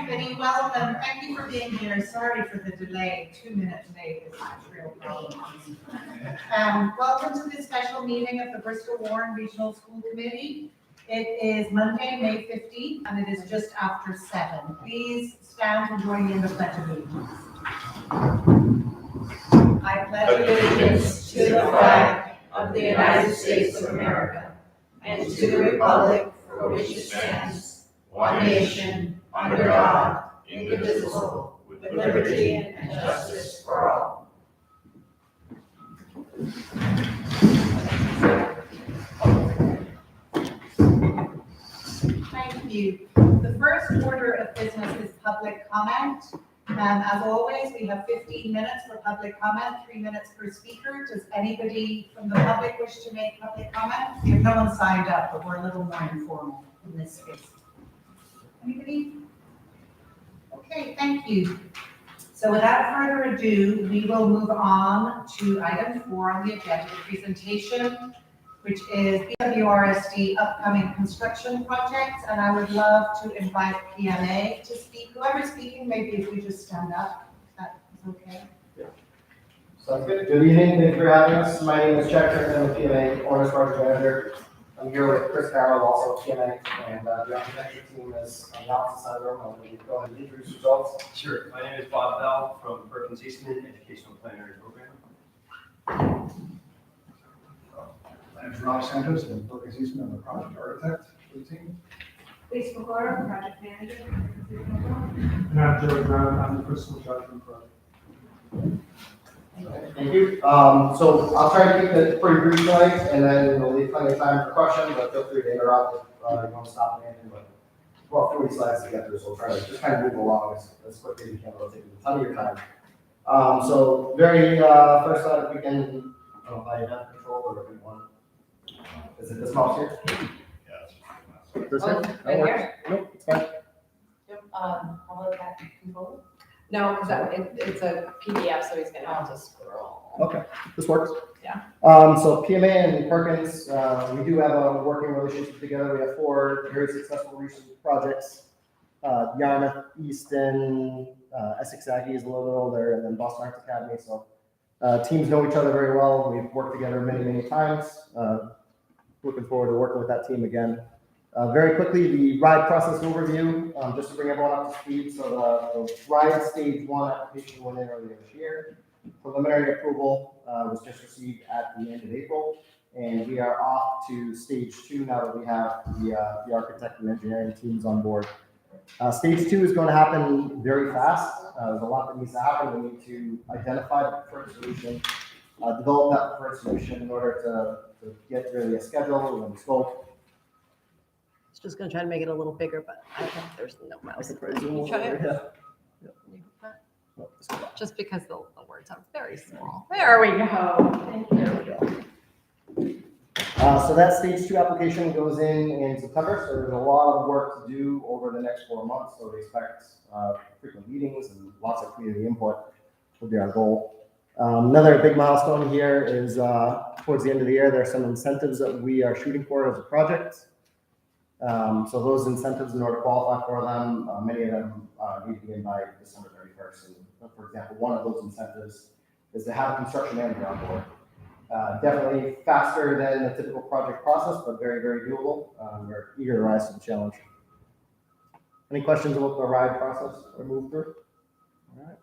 everybody. Welcome. Thank you for being here. Sorry for the delay. 2 minutes late is a real problem. Welcome to this special meeting of the Bristol Warren Regional School Committee. It is Monday, May 15th, and it is just after 7. Please stand and join me in the Pledge of Allegiance. I pledge allegiance to the flag of the United States of America and to the republic for which it stands, one nation, under God, indivisible, with liberty and justice for all. Thank you. The first order of business is public comment. As always, we have 15 minutes for public comment, 3 minutes per speaker. Does anybody from the public wish to make public comment? We have no one signed up, but we're a little more informal in this space. Anybody? Okay, thank you. So without further ado, we will move on to item 4 on the agenda, the presentation, which is BWRSD upcoming construction projects. And I would love to invite PMA to speak. Whoever's speaking, maybe if we just stand up, if that is okay. Yeah. Sounds good. Good evening. Thank you for having us. My name is Chad Kirkman, I'm the PMA Owner's Project Manager. I'm here with Chris Carroll, also PMA, and the architecture team is on the opposite side of the room. I'm going to go ahead and introduce yourselves. Sure. My name is Bob Bell from Perkins Eastman, Educational Planner and Program. My name is Rob Santos, and Perkins Eastman, I'm the project architect for the team. Lisa McClure, project manager. And I'm Joe Brown, I'm the principal judgment project. Thank you. So I'll try to keep it pretty brief tonight, and then we'll leave plenty of time for questions, but feel free to interrupt if you want to stop me anything. But well, 40 slides to get through, so we'll try to just kind of move along as quickly as we can. It'll take a ton of your time. So very first slide, if we can, I don't know if I have control or if we want. Is it this mouse here? Yeah. This Oh, here? right here? Nope, it's fine. How about that control? No, because it's a PDF, so he's gonna have to scroll. Okay, this works. Yeah. So PMA and Perkins, we do have a working relationship together. We have 4 very successful recent projects. Yarmouth, Easton, Essex Aggie is a little bit older, and then Boston Arts Academy. So teams know each other very well. We've worked together many, many times. Looking forward to working with that team again. Very quickly, the RIDE process overview, just to bring everyone up to speed. So the RIDE Stage 1 application went in earlier this year. Preliminary approval was just received at the end of April, and we are off to Stage 2 now that we have the architect and engineering teams on board. Stage 2 is going to happen very fast. There's a lot that needs to happen. We need to identify the preferred solution, develop that preferred solution in order to get really a schedule and scope. Just gonna try to make it a little bigger, but I think there's no mouse. You try it? Yeah. Oh, just because the words are very small. There we go. Thank you. There we go. So that Stage 2 application goes in September. So there's a lot of work to do over the next 4 months. So we expect frequent meetings and lots of community input would be our goal. Another big milestone here is towards the end of the year, there are some incentives that we are shooting for as a project. So those incentives, in order to qualify for them, many of them need to be in by December 31st. And for example, one of those incentives is to have a construction manager on board. Definitely faster than the typical project process, but very, very doable. We're eager to rise to the challenge. Any questions about the RIDE process or move through? All right.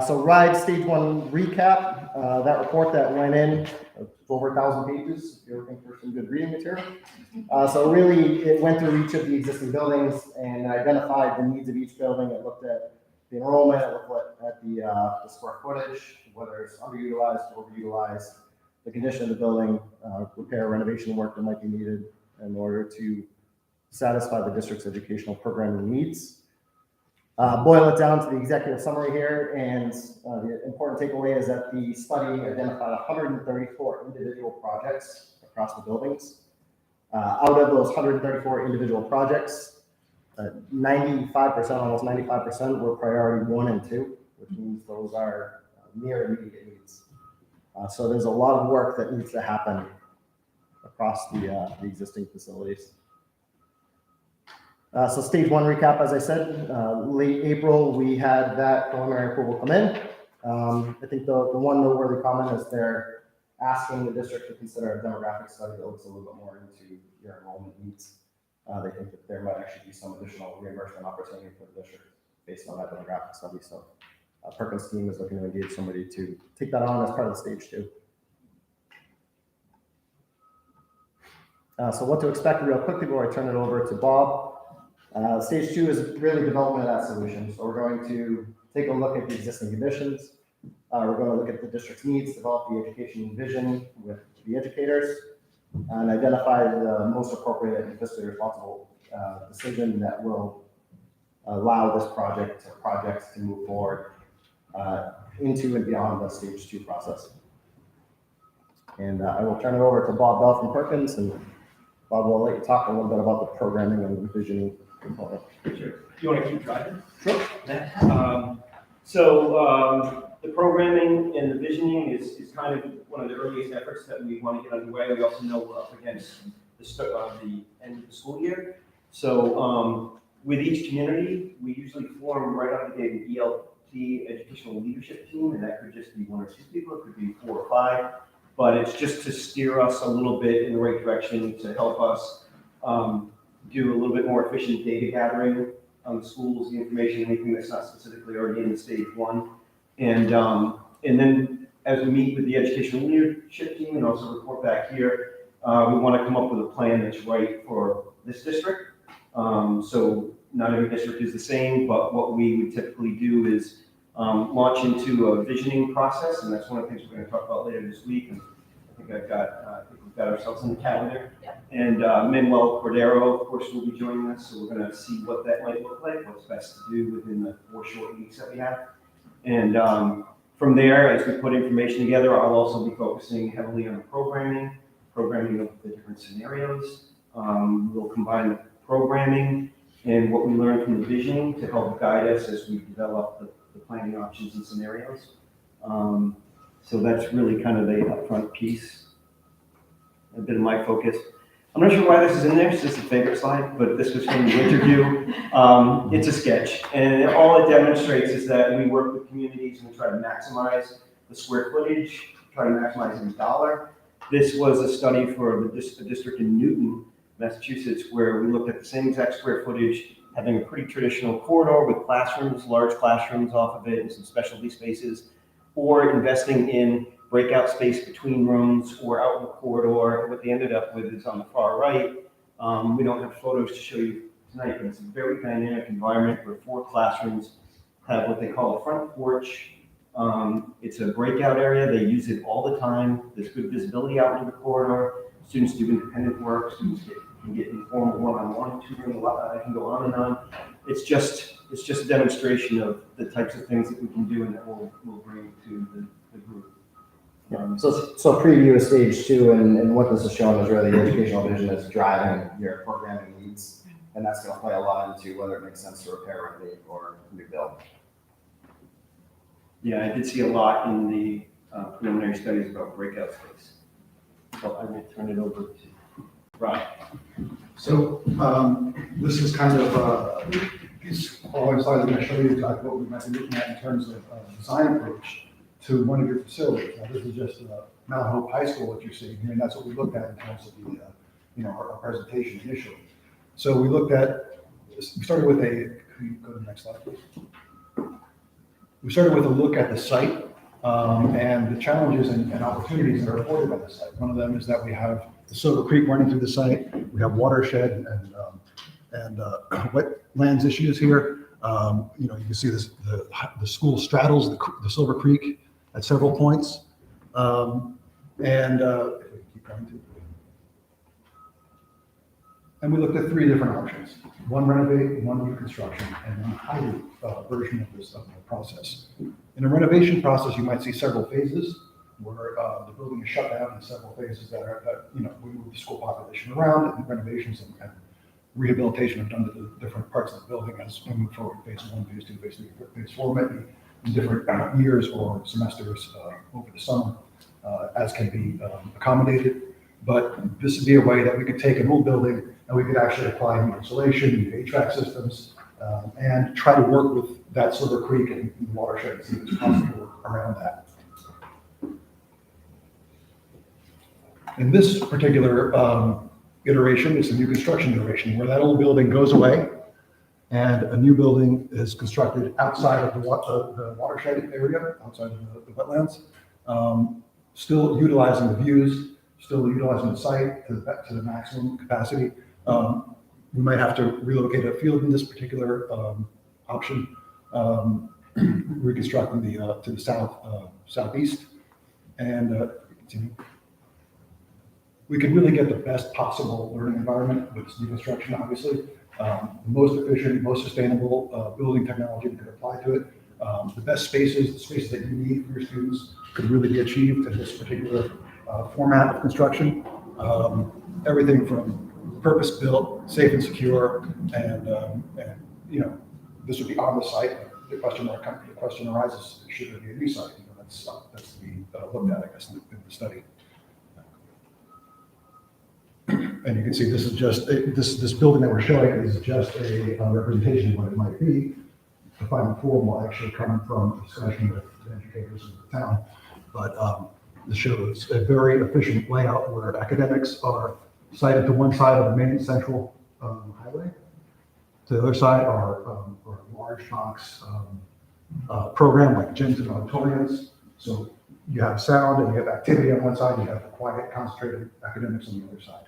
So RIDE Stage 1 recap, that report that went in, over 1,000 pages, if you're looking for some good reading material. So really, it went through each of the existing buildings and identified the needs of each building. It looked at the enrollment, it looked at the square footage, whether it's underutilized, overutilized, the condition of the building, repair, renovation work that might be needed in order to satisfy the district's educational programming needs. Boil it down to the executive summary here, and the important takeaway is that the study identified 134 individual projects across the buildings. Out of those 134 individual projects, 95%, almost 95% were priority 1 and 2, which means those are near immediate needs. So there's a lot of work that needs to happen across the existing facilities. So stage one recap, as I said, late April, we had that preliminary approval come in. I think the one noteworthy comment is they're asking the district to consider a demographic study that looks a little bit more into your enrollment needs. They think that there might actually be some additional reimbursement opportunity for the district based on that demographic study. So Perkins' team is looking to engage somebody to take that on as part of the stage two. So what to expect real quickly before I turn it over to Bob. Stage two is really development of that solution. So we're going to take a look at the existing conditions. We're going to look at the district's needs, develop the education vision with the educators, and identify the most appropriate and fiscally responsible decision that will allow this projects to move forward into and beyond the stage two process. And I will turn it over to Bob Bell from Perkins, and Bob will let you talk a little bit about the programming and the visioning component. Sure. You want to keep driving? Sure. The programming and the visioning is kind of one of the earliest efforts that we want to get underway. We also know we're up against the end of the school year. So with each community, we usually form right out of the gate an ELT educational leadership team, and that could just be 1 or 2 people, it could be 4 or 5. But it's just to steer us a little bit in the right direction to help us do a little bit more efficient data gathering on the schools, the information, anything that's not specifically already in stage one. And then as we meet with the educational leadership team and also report back here, we want to come up with a plan that's right for this district. So not every district is the same, but what we would typically do is launch into a visioning process, and that's one of the things we're going to talk about later this week. And I think we've got ourselves in the calendar. Yep. And Manuel Cordero, of course, will be joining us, so we're going to see what that might look like, what's best to do within the 4 short weeks that we have. And from there, as we put information together, I'll also be focusing heavily on the programming of the different scenarios. We'll combine the programming and what we learned from the visioning to help guide us as we develop the planning options and scenarios. So that's really kind of the upfront piece, a bit of my focus. I'm not sure why this is in there, it's just a favorite slide, but this was from the interview. It's a sketch, and all it demonstrates is that we work with communities and we try to maximize the square footage, try to maximize every dollar. This was a study for the district in Newton, Massachusetts, where we looked at the same exact square footage, having a pretty traditional corridor with classrooms, large classrooms off of it, and some specialty spaces, or investing in breakout space between rooms or out in the corridor. What they ended up with is on the far right. We don't have photos to show you tonight, but it's a very dynamic environment where 4 classrooms have what they call a front porch. It's a breakout area. They use it all the time. There's good visibility out into the corridor. Students do independent work. Students can get informal one-on-one tutoring. I can go on and on. It's just a demonstration of the types of things that we can do and that we'll bring to the group. So preview of stage two, and what this is showing is really the educational vision is driving your programming needs, and that's going to play a lot into whether it makes sense to repair, renovate, or new build. Yeah, I did see a lot in the preliminary studies about breakout space. So I'm going to turn it over to Rob. So this is kind of these following slides I'm going to show you exactly what we might be looking at in terms of design approach to one of your facilities. Now, this is just Mount Hope High School, what you're seeing here, and that's what we looked at in terms of the, our presentation initially. So we started with can you go to the next slide, please? We started with a look at the site and the challenges and opportunities that are afforded by the site. One of them is that we have the Silver Creek running through the site. We have watershed and wetlands issues here. You can see this, the school straddles the Silver Creek at several points. And we looked at 3 different options: one renovate, one new construction, and one hybrid version of this process. In a renovation process, you might see several phases where the building is shut down in several phases that we move the school population around, and renovations and rehabilitation are done to the different parts of the building as we move forward. Phase 1, phase 2, phase 3, phase 4 might be in different years or semesters over the summer as can be accommodated. But this would be a way that we could take an old building And we could actually apply new insulation, new HVAC systems, and try to work with that Silver Creek and the watershed and see if there's possible work around that. In this particular iteration, it's a new construction iteration where that old building goes away and a new building is constructed outside of the watershed area, outside of the wetlands, still utilizing the views, still utilizing the site to the maximum capacity. We might have to relocate a field in this particular option, reconstructing to the southeast, and continue. We can really get the best possible learning environment with this new construction, obviously. The most efficient, most sustainable building technology we could apply to it. The best spaces, the spaces that you need for your students could really be achieved in this particular format of construction. Everything from purpose-built, safe and secure, and you know, this would be on the site. The question arises, should there be a new site? You know, that's to be looked at, I guess, in the study. And you can see this is just, this building that we're showing is just a representation of what it might be. The final form will actually come from a discussion with the educators in the town. But this shows a very efficient layout where academics are sited to one side of the main central highway. To the other side are a large box program like gyms and auditoriums. So you have sound and you have activity on one side, you have quiet, concentrated academics on the other side.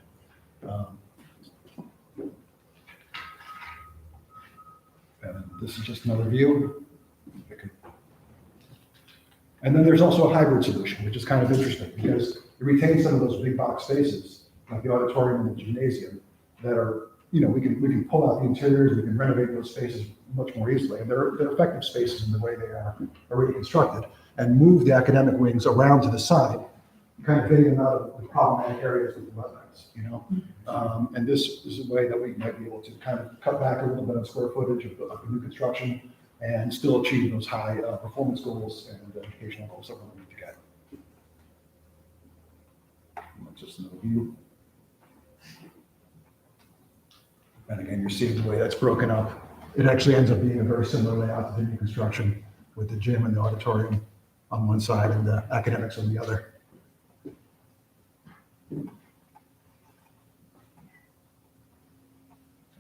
And this is just another view. And then there's also a hybrid solution, which is kind of interesting because it retains some of those big box spaces, like the auditorium and the gymnasium, that are, you know, we can pull out the interiors, we can renovate those spaces much more easily. And they're effective spaces in the way they are already constructed, and move the academic wings around to the side, kind of getting them out of the problematic areas with the wetlands, you know? And this is a way that we might be able to kind of cut back a little bit on square footage of the new construction and still achieve those high performance goals and educational goals that we're looking to get. And that's just another view. And again, you're seeing the way that's broken up. It actually ends up being a very similar layout to the new construction with the gym and the auditorium on one side and the academics on the other.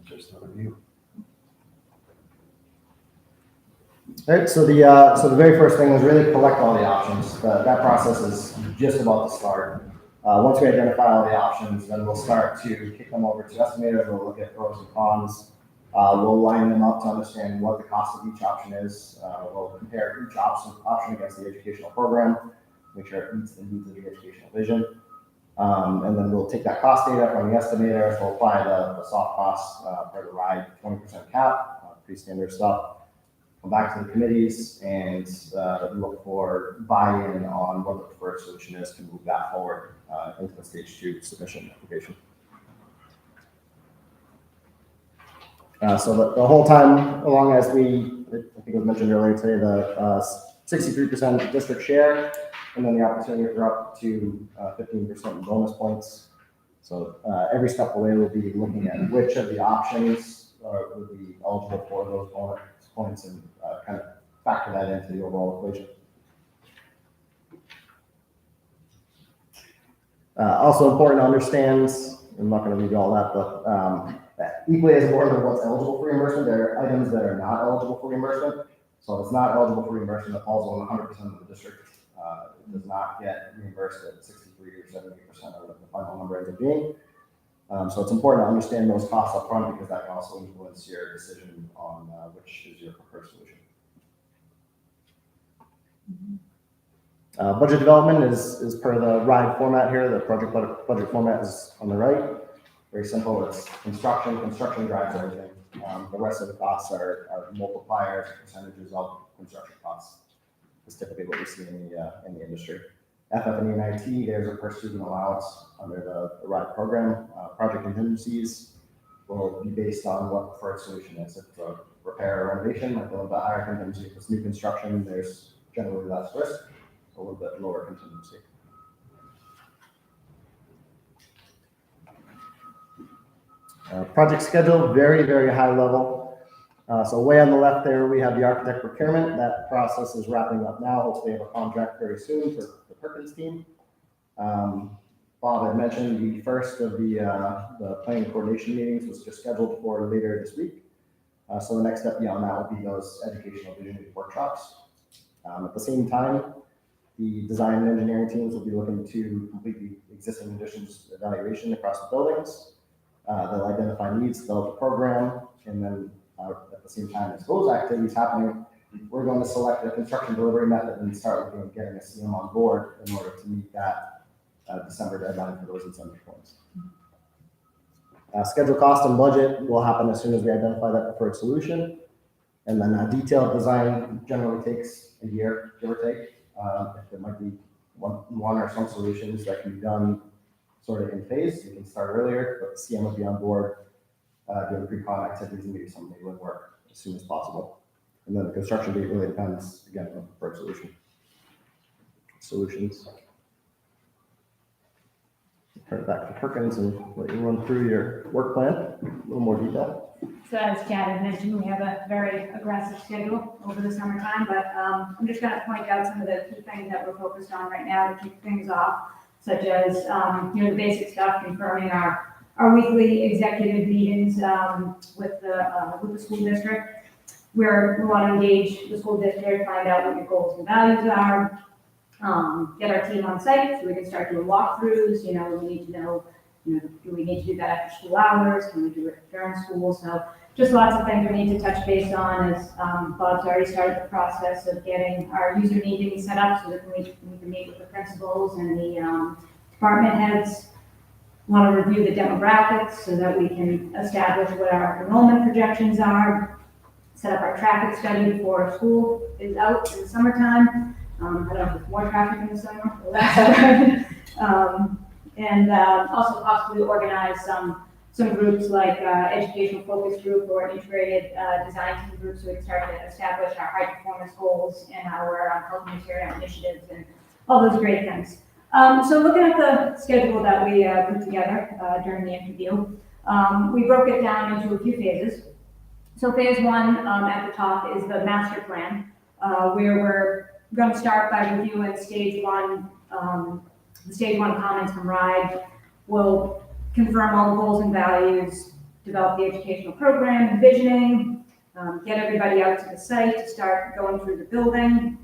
Just another view. All right, so the very first thing was really collect all the options. That process is just about to start. Once we identify all the options, then we'll start to kick them over to estimators. We'll look at pros and cons. We'll line them up to understand what the cost of each option is. We'll compare each option against the educational program, make sure it meets the needs of the educational vision. And then we'll take that cost data from the estimator. So we'll apply the soft costs for the ride, 20% cap, pretty standard stuff. Come back to the committees and look for buy-in on what the preferred solution is to move that forward into the stage 2 submission application. So the whole time along, as I think it was mentioned earlier today, the 63% district share, and then the opportunity for up to 15% in bonus points. So every step of the way we'll be looking at which of the options would be eligible for those bonus points and kind of factor that into the overall equation. Also important to understand, I'm not going to read all that, but equally as important as what's eligible for reimbursement, there are items that are not eligible for reimbursement. So if it's not eligible for reimbursement, it falls on 100% of the district. It does not get reimbursed at 63 or 78% of the final number ends up being. So it's important to understand those costs up front because that can also influence your decision on which is your preferred solution. Budget development is per the RIDE format here. The project budget format is on the right. Very simple. It's construction. Construction drives everything. The rest of the costs are multipliers, percentages of construction costs. It's typically what we see in the industry. FF&E and IT, there's a per student allowance under the RIDE program. Project contingencies will be based on what the preferred solution is. If it's a repair or renovation, like a little bit higher contingency. If it's new construction, there's generally less risk, a little bit lower contingency. Project schedule, very, very high level. So way on the left there, we have the architect procurement. That process is wrapping up now. Hopefully have a contract very soon for the Perkins team. Bob had mentioned the first of the planning coordination meetings was just scheduled for later this week. So the next step beyond that will be those educational vision workshops. At the same time, the design and engineering teams will be looking to complete the existing additions evaluation across the buildings. They'll identify needs, develop a program, and then at the same time as those activities happening, we're going to select a construction delivery method and start looking at getting a CM on board in order to meet that December deadline for those incentive points. Schedule, cost, and budget will happen as soon as we identify that preferred solution. And then detailed design generally takes a year, give or take. If there might be one or some solutions that can be done sort of in phase, you can start earlier, but the CM will be on board doing pre-con activities and maybe some neighborhood work as soon as possible. And then the construction date really depends, again, on the preferred solutions. Turn it back to Perkins and let you run through your work plan, a little more detail. So as Chad had mentioned, we have a very aggressive schedule over the summertime, but I'm just going to point out some of the key things that we're focused on right now to keep things off, such as the basic stuff, confirming our weekly executive meetings with the school district, where we want to engage the school district, find out what your goals and values are, get our team on site so we can start doing walkthroughs. We need to know, do we need to do that after school hours? Can we do it during school? So just lots of things we need to touch base on as Bob's already started the process of getting our user meetings set up so that we can meet with the principals and the department heads. Want to review the demographics so that we can establish what our enrollment projections are, set up our traffic study before school is out in the summertime. I don't know if there's more traffic in the summer or less. And also possibly organize some groups like educational focus group or integrated design team groups so we can start to establish our high performance goals and our health material initiatives and all those great things. So looking at the schedule that we put together during the interview, we broke it down into a few phases. So phase one at the top is the master plan, where we're going to start by reviewing stage one, the stage one comments from RIDE. We'll confirm all the goals and values, develop the educational program, envisioning, get everybody out to the site to start going through the building,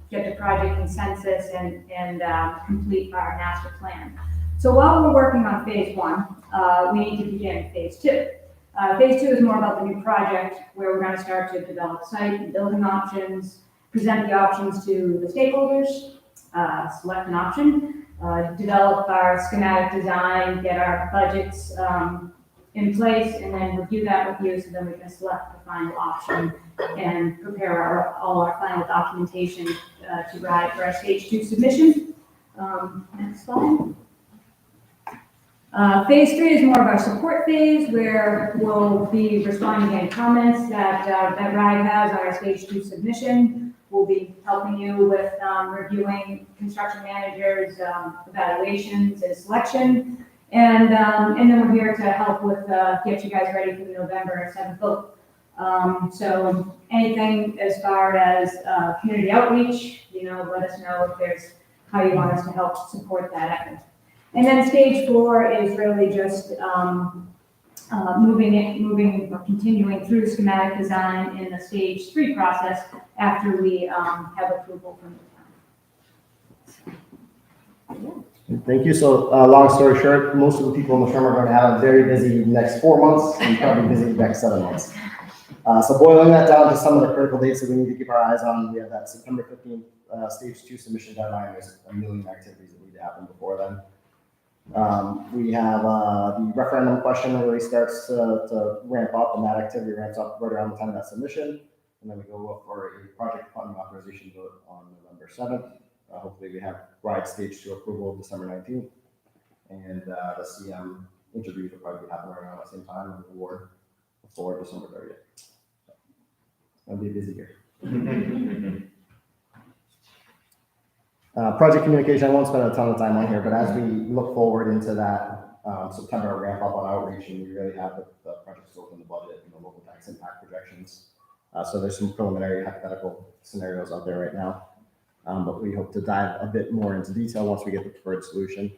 get to project consensus and complete our master plan. So while we're working on phase one, we need to begin phase two. Phase two is more about the new project where we're going to start to develop site and building options, present the options to the stakeholders, select an option, develop our schematic design, get our budgets in place, and then review that with you so then we can select the final option and prepare all our final documentation to RIDE for our stage two submission. Next slide. Phase three is more of our support phase where we'll be responding to any comments that RIDE has on our stage two submission. We'll be helping you with reviewing construction managers' evaluations and selection. And then we're here to help with get you guys ready for the November 7th vote. So anything as far as community outreach, let us know if there's how you want us to help support that effort. And then stage four is really just moving or continuing through schematic design in the stage three process after we have approval from the town. Thank you. So long story short, most of the people in the firm are going to have a very busy next 4 months and probably busy next 7 months. So boiling that down to some of the critical dates that we need to keep our eyes on, we have that September 15th stage two submission deadline. There's a million activities that need to happen before then. We have the referendum question that really starts to ramp up, and that activity ramps up right around the time of that submission. And then we go up for a project funding authorization vote on November 7th. Hopefully we have RIDE stage two approval December 19th. And the CM interviews will probably happen around the same time and award before December 30th. So, it'll be a busy year. Project communication, I won't spend a ton of time on here, but as we look forward into that September ramp up on outreach, and we really have the project scope in the budget and the local tax impact projections. So there's some preliminary hypothetical scenarios out there right now. But we hope to dive a bit more into detail once we get the preferred solution.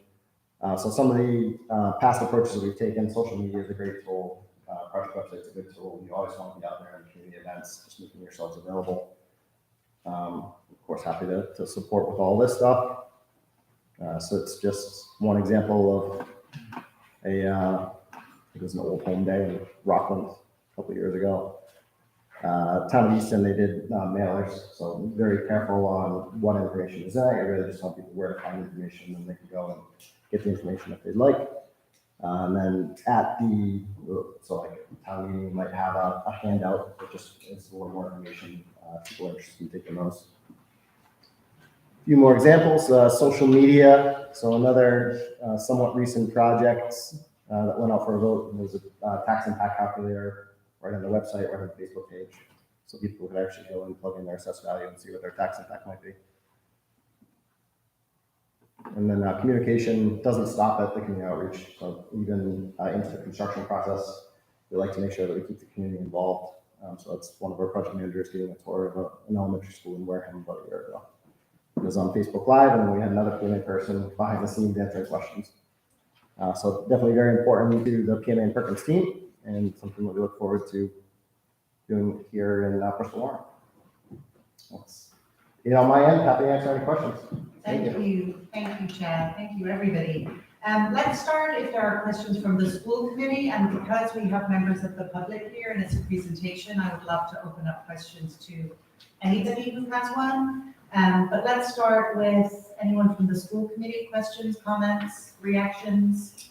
So some of the past approaches that we've taken, social media is a great tool. Project website's a good tool. You always want to be out there in community events, just making yourselves available. Of course, happy to support with all this stuff. So it's just one example of it was an old home day in Rockland a couple of years ago. Town of Easton, they did mailers, so very careful on what information is in it. I really just tell people where to find information, and they can go and get the information if they'd like. And then at so like a town meeting might have a handout that just is a little more information. People are interested in taking those. A few more examples, social media. So another somewhat recent project that went out for a vote was a tax impact calculator right on the website, right on the Facebook page. So people could actually go and plug in their assessed value and see what their tax impact might be. And then communication doesn't stop at the community outreach. So even into the construction process, we like to make sure that we keep the community involved. So that's one of our project managers getting a tour of an elementary school in Wareham about a year ago. It was on Facebook Live, and then we had another PMA person behind the scenes answering questions. So definitely very important to the PMA and Perkins team, and something that we look forward to doing here in Bristol, Warren. That's it on my end. Happy to answer any questions. Thank you, Chad. Thank you, everybody. Let's start if there are questions from the school committee, and because we have members of the public here and it's a presentation, I would love to open up questions to anybody who has one. But let's start with anyone from the school committee, questions, comments, reactions?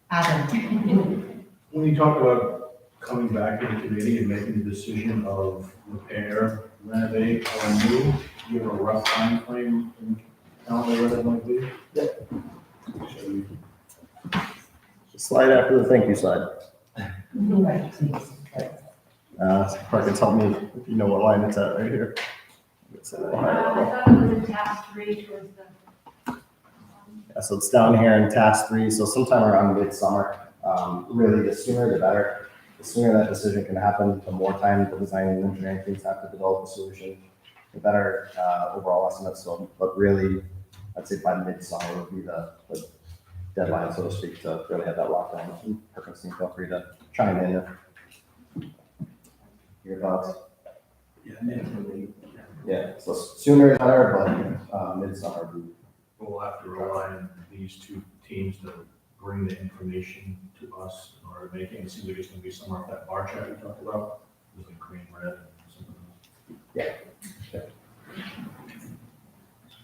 Adam. When you talk about coming back to the committee and making the decision of repair, renovate, or new, do you have a rough time frame in calendar where that might be? Yep. Slide after the thank you slide. Perkins, help me if you know what line it's at right here. I thought it was in task 3 towards the. Yeah, so it's down here in task 3. So sometime around midsummer, really the sooner the better. The sooner that decision can happen, the more time the design and engineering teams have to develop a solution, the better overall estimates. So, but really, I'd say by midsummer would be the deadline, so to speak, to really have that locked down. Perkins, feel free to chime in if your thoughts. Yeah, so sooner is better, but midsummer would be. We'll have to rely on these two teams to bring the information to us in order to make it. It seems like it's gonna be somewhere up that bar chart we talked about, with like green, red, and something else.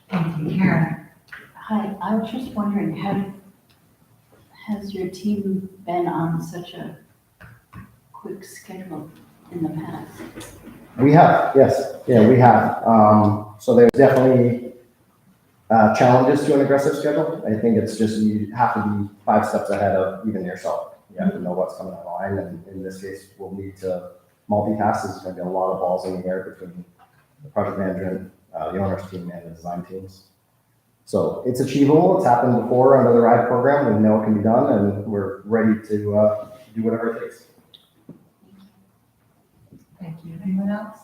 Thank you, Karen. Hi, I was just wondering, has your team been on such a quick schedule in the past? We have, yes, yeah, we have. So there's definitely challenges to an aggressive schedule. I think it's just you have to be 5 steps ahead of even yourself. You have to know what's coming online, and in this case, we'll need to multitask. There's going to be a lot of balls in the air between the project management, the owner's team, and the design teams. So it's achievable. It's happened before under the RIDE program. We know it can be done, and we're ready to do whatever it takes. Thank you. Anyone else?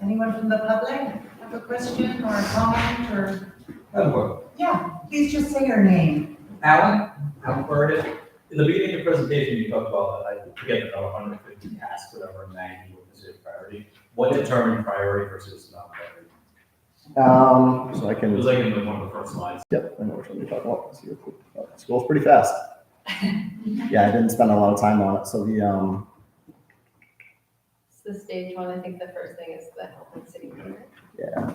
Anyone from the public have a question or a comment or? Yeah, please just say your name. Alan Bird. In the beginning of the presentation, you talked about, I forget about 150 tasks, whatever, 90 was considered priority. What determined priority versus not priority? So I It can. was like in one of the first slides. Yep, I know which one you're talking about. So scroll's pretty fast. Yeah, I didn't spend a lot of time on it. So It's the stage one, I think the first thing is the health and city clear. yeah.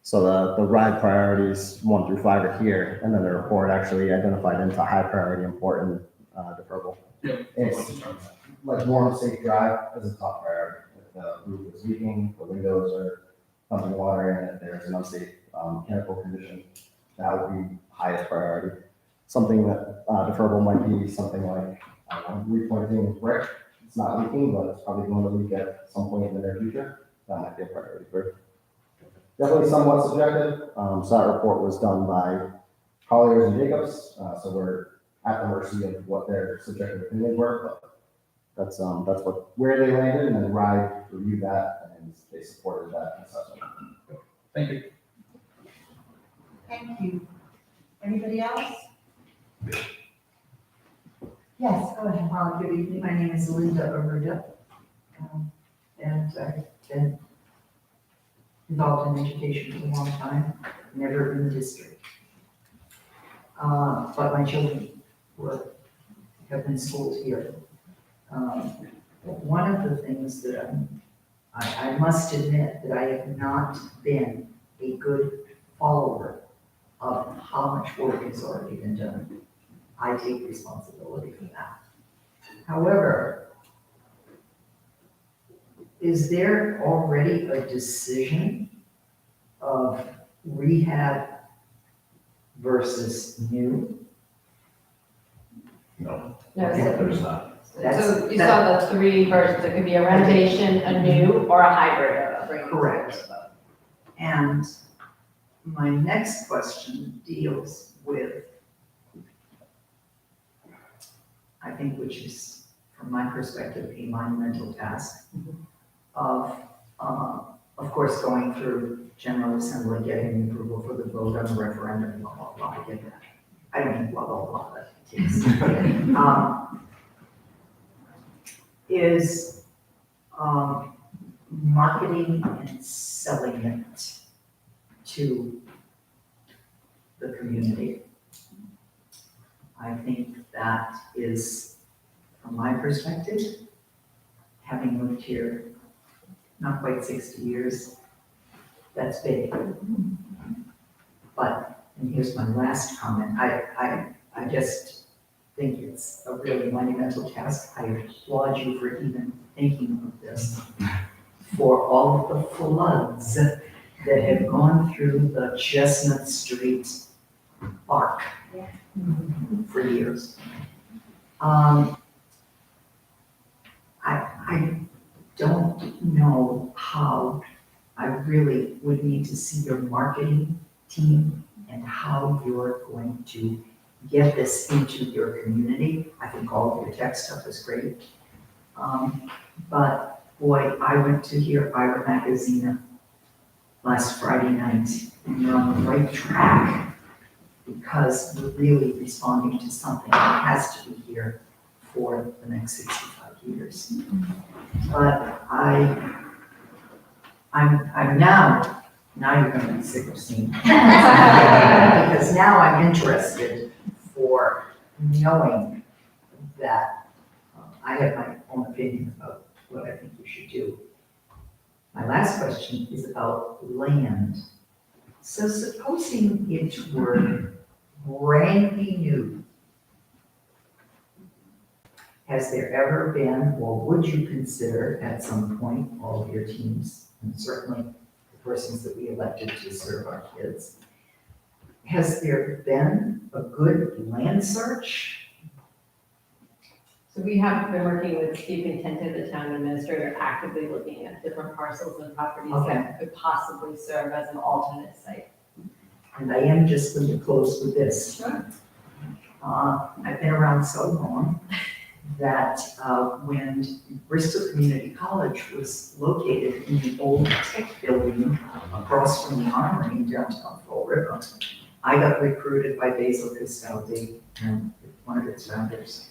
So the RIDE priorities 1 through 5 are here, and then the report actually identified into high priority, important, deferrable. Yep. It's like warm, safe drive as a top priority. If the roof is leaking, the windows are pumping water in, if there's an unsafe mechanical condition, that would be highest priority. Something that deferrable might be something like, I don't know, repointing brick. It's not leaking, but it's probably going to leak at some point in the near future. That might be a priority for. definitely somewhat subjective. So that report was done by Colliers and Jacobs, so we're at the mercy of what their subjective opinions were, but that's where they landed, and then RIDE reviewed that, and they supported that assessment. Thank you. Thank you. Anybody else? Yes, go ahead. Good evening, my name is Linda Aruda, and I've been involved in education for a long time, never in the district. But my children have been schooled here. One of the things that I must admit that I have not been a good follower of how much work has already been done. I take responsibility for that. However, is there already a decision of rehab versus new? No, No, there's not. So you saw the three versions, it could be a renovation, a new, or a hybrid of bringing Correct. forward. And my next question deals with, I think, which is, from my perspective, a monumental task of course, going through General Assembly, getting approval for the vote on the referendum, blah, blah, blah, I get that. I don't think blah, blah, blah, that takes. Is marketing and selling it to the community. I think that is, from my perspective, having lived here not quite 60 years, that's big. But, and here's my last comment, I just think it's a really monumental task. I applaud you for even thinking of this. For all of the floods that have gone through the Chestnut Street arc for years. I don't know how. I really would need to see your marketing team and how you're going to get this into your community. I think all of your tech stuff is great. But boy, I went to hear Ira Magazine last Friday night, and you're on the right track because you're really responding to something that has to be here for the next 65 years. But I'm now you're going to be sick of seeing me. Because now I'm interested for knowing that I have my own opinion about what I think you should do. My last question is about land. So supposing it were brand new, has there ever been, or would you consider at some point, all of your teams, and certainly the persons that we elected to serve our kids, has there been a good land search? So we have been working with Steve Contented, the town administrator, actively looking at different parcels and properties that could possibly serve as an alternate site. And I am just going to close with this. Sure. I've been around so long that when Bristol Community College was located in the old tech building across from the Armory in downtown Fall River, I got recruited by Basil Castaldi, one of its founders,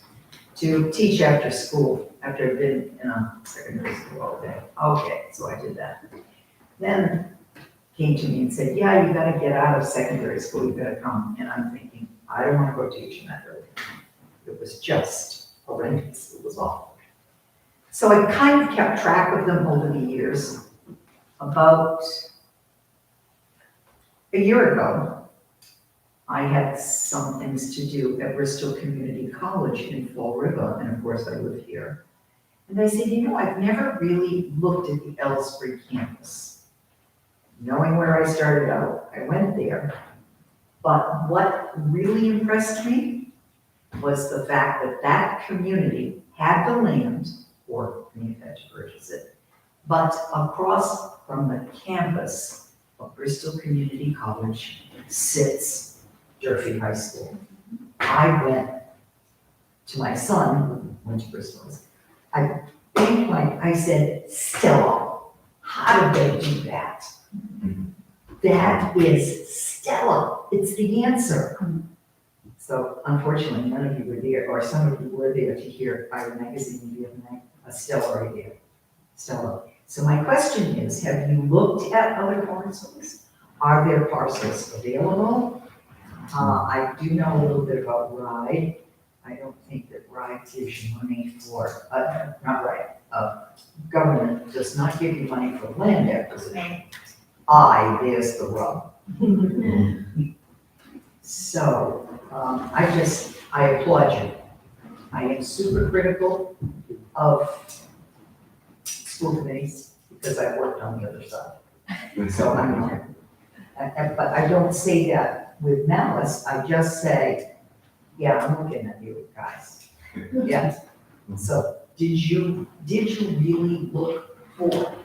to teach after school, after I'd been in a secondary school all day. Okay, so I did that. Then came to me and said, yeah, you gotta get out of secondary school, you gotta come. And I'm thinking, I don't wanna go teach in that building. It was just horrendous, it was awful. So I kind of kept track of them over the years. About a year ago, I had some things to do at Bristol Community College in Fall River, and of course I live here. And I said, you know, I've never really looked at the Ellsbury campus. Knowing where I started out, I went there. But what really impressed me was the fact that that community had the land, or may have had to purchase it, but across from the campus, of Bristol Community College sits Durfee High School. I went to my son, who went to Bristol. I said, Stella, how did they do that? That is Stella, it's the answer. So unfortunately, none of you were there, or some of you were there to hear our magazine the other night, a Stella idea. Stella. So my question is, have you looked at other parcels? Are there parcels available? I do know a little bit about RIDE. I don't think that RIDE gives you money for, not RIDE, government does not give you money for land acquisition. There's the rub. So, I applaud you. I am super critical of school committees because I've worked on the other side. So I'm not, but I don't say that with malice, I just say, yeah, I'm looking at you guys. Yeah. So did you really look for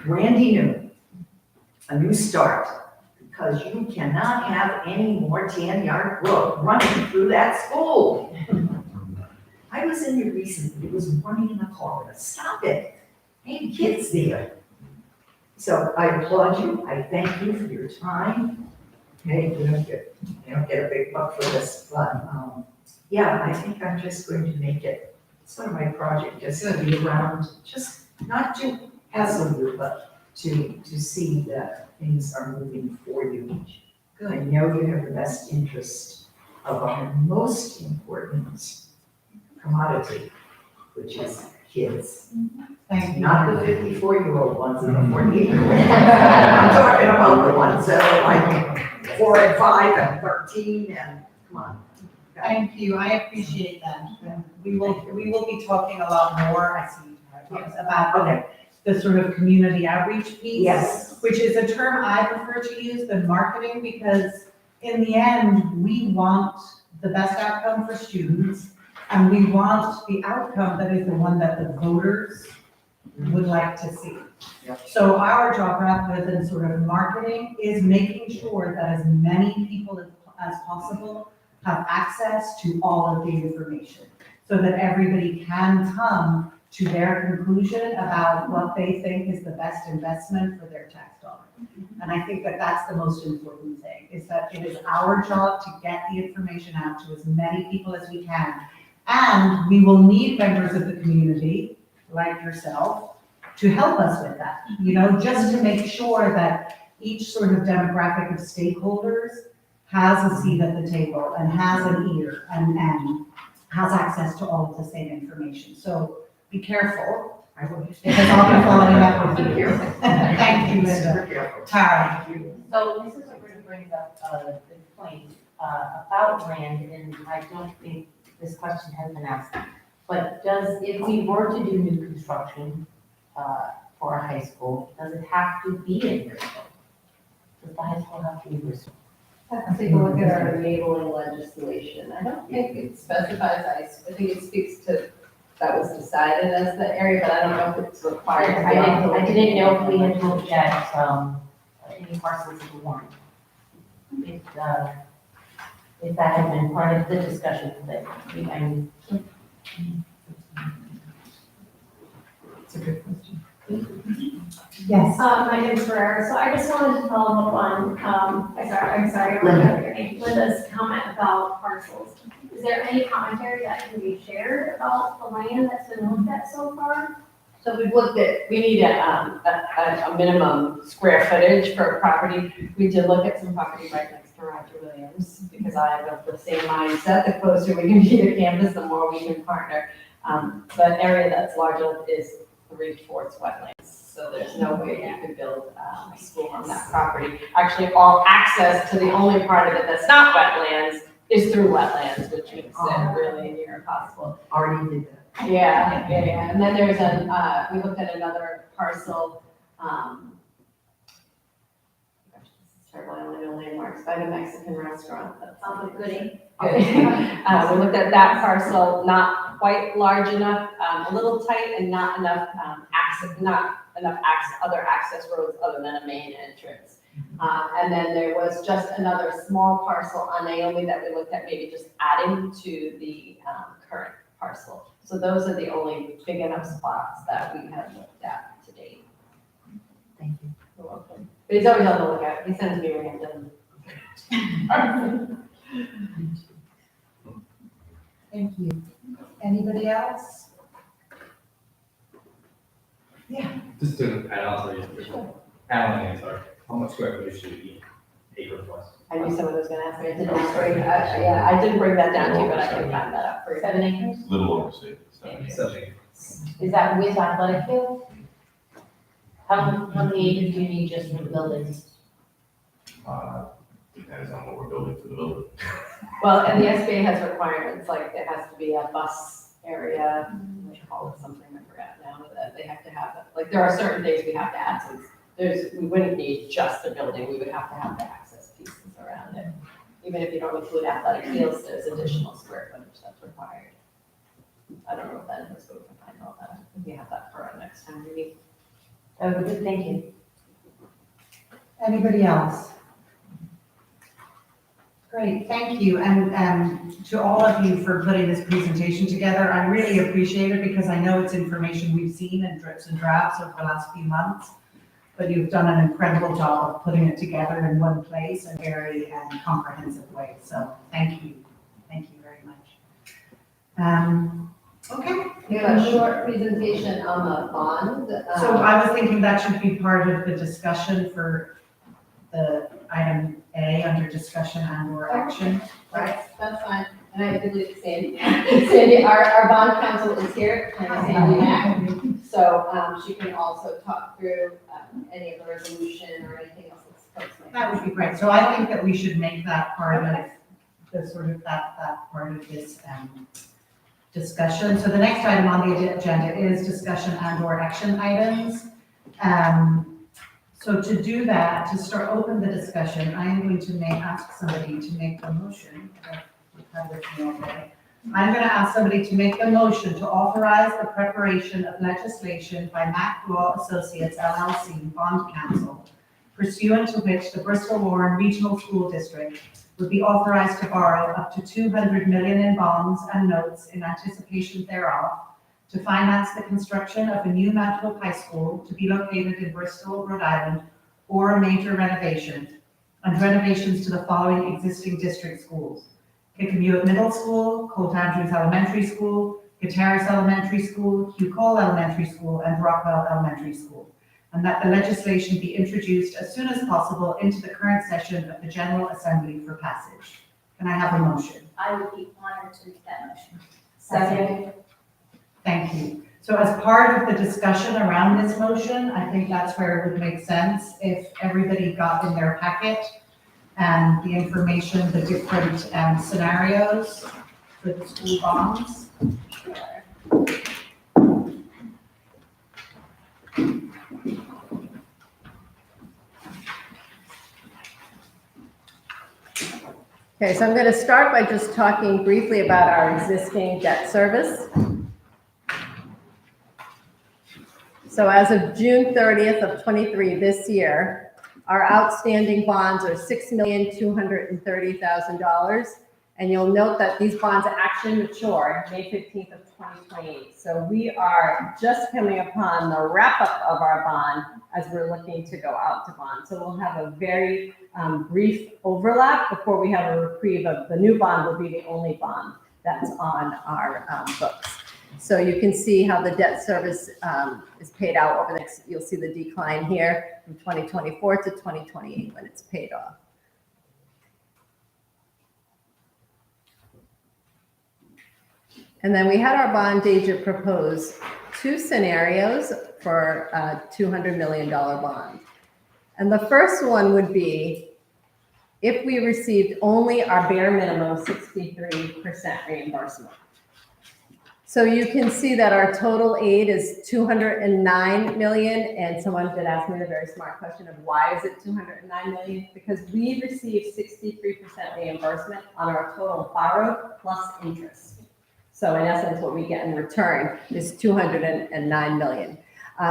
Randy Newman, a new start? Because you cannot have any more tan-yard brook running through that school. I was in there recently, it was running in the corridor. Stop it. Hey, kids there. So I applaud you. I thank you for your time. Hey, you don't get a big buck for this, but yeah, I think I'm just going to make it sort of my project, just to be around, just not to hassle you, but to see that things are moving for you. Good. I know you have the best interest of our most important commodity, which is kids. Thank you. Not the 54-year-old ones and the 48-year-old ones. I'm talking about the ones that are like 4 and 5 and 13 and, come on. Thank you, I appreciate that. We will be talking a lot more, I see, about the sort of community outreach piece. Yes. Which is a term I prefer to use than marketing, because in the end, we want the best outcome for students, and we want the outcome that is the one that the voters would like to see. Yep. So our job, rather than sort of marketing, is making sure that as many people as possible have access to all of the information, so that everybody can come to their conclusion about what they think is the best investment for their tax dollar. And I think that that's the most important thing, is that it is our job to get the information out to as many people as we can. And we will need members of the community, like yourself, to help us with that, just to make sure that each sort of demographic of stakeholders has a seat at the table and has an ear and has access to all of the same information. So be careful, because I'll be following up with you. Thank you, Linda. Tara. So Mrs. Hubbard brings up a good point about land, and I don't think this question has been asked. But if we were to do new construction for a high school, does it have to be in Bristol? Does the high school have to be Bristol? Let's take a look at our enabling legislation. I don't think it specifies, I think it speaks to, that was decided as the area, but I don't know if it's required. I didn't know if we had looked at any parcels of the warrant. If that had been part of the discussion today. It's a good question. Yes. My name is Ferrera, so I just wanted to follow up on, I'm sorry, I don't know your name, Linda's comment about parcels. Is there any commentary that can be shared about the land that's been looked at so far? So we've looked at, we need a minimum square footage for a property. We did look at some property right next to Roger Williams, because I have the same mindset, the closer we can be to campus, the more we can partner. The area that's large enough is 3/4 wetlands, so there's no way you could build a school on that property. Actually, all access to the only part of it that's not wetlands is through wetlands, which makes it really near impossible. Already did that. Yeah. And then there's we looked at another parcel, gosh, this is terrible, I only know landmarks, by the Mexican restaurant. That's Goodie. We looked at that parcel, not quite large enough, a little tight and not enough access, not enough other access roads other than a main entrance. And then there was just another small parcel on Naomi that we looked at maybe just adding to the current parcel. So those are the only big enough spots that we have looked at to date. Thank you. You're welcome. But he's always on the lookout. He sends me random. Thank you. Anybody else? Yeah. Just to add on to your Alan, sorry, how much square footage should we acre plus? I knew someone was gonna ask me. I didn't bring, yeah, I didn't bring that down to you, but I can find that up for you. 7 acres? Little over 6. Something. Is that with athletic field? How many acres do you need just for the buildings? Depends on what we're building for the building. Well, and the SBA has requirements, like there has to be a bus area, what you call it, something I forgot now, that they have to have, like, there are certain things we have to add, since we wouldn't need just a building, we would have to have the access pieces around it. Even if you don't include athletic fields, there's additional square footage that's required. I don't know what that is, but we can find all that, we have that for our next time meeting. Oh, good, thank you. Anybody else? Great, thank you. And to all of you for putting this presentation together. I really appreciate it because I know it's information we've seen in drips and drabs over the last few months. But you've done an incredible job of putting it together in one place in a very comprehensive way. So thank you. Thank you very much. Okay. We have a short presentation on the bond. So I was thinking that should be part of the discussion for the item A under discussion and/or action, right? That's fine, and I believe Sandy, our bond counsel is here, and Sandy Mack. So, she can also talk through, any of the resolution or anything else that's folks might. That would be great. So I think that we should make that part of the sort of that part of this, discussion. So the next item on the agenda is discussion and/or action items. So to do that, to start open the discussion, I am going to ask somebody to make a motion. We've had with me all day. I'm going to ask somebody to make a motion to authorize the preparation of legislation by Mack Law Associates LLC Bond Council, pursuant to which the Bristol Warren Regional School District would be authorized to borrow up to $200 million in bonds and notes in anticipation thereof to finance the construction of a new Mounthope High School to be located in Bristol, Rhode Island, or a major renovation, and renovations to the following existing district schools: Kickamuit Middle School, Colt Andrews Elementary School, Gutierrez Elementary School, Hugh Cole Elementary School, and Rockwell Elementary School, and that the legislation be introduced as soon as possible into the current session of the General Assembly for passage. Can I have a motion? I would be honored to make that motion. Second. Thank you. So as part of the discussion around this motion, I think that's where it would make sense if everybody got in their packet and the information, the different scenarios for the school bonds. Okay, so I'm going to start by just talking briefly about our existing debt service. So as of June 30th of 23 this year, our outstanding bonds are $6,230,000. And you'll note that these bonds actually mature May 15th of 2028. So we are just coming upon the wrap up of our bond as we're looking to go out to bond. So we'll have a very brief overlap before we have a reprieve of the new bond will be the only bond that's on our books. So you can see how the debt service is paid out over the next, you'll see the decline here from 2024 to 2028 when it's paid off. And then we had our bond agent propose two scenarios for a $200 million bond. And the first one would be if we received only our bare minimum 63% reimbursement. So you can see that our total aid is $209 million, and someone did ask me the very smart question of why is it $209 million? Because we received 63% reimbursement on our total borrowed plus interest. So in essence, what we get in return is $209 million.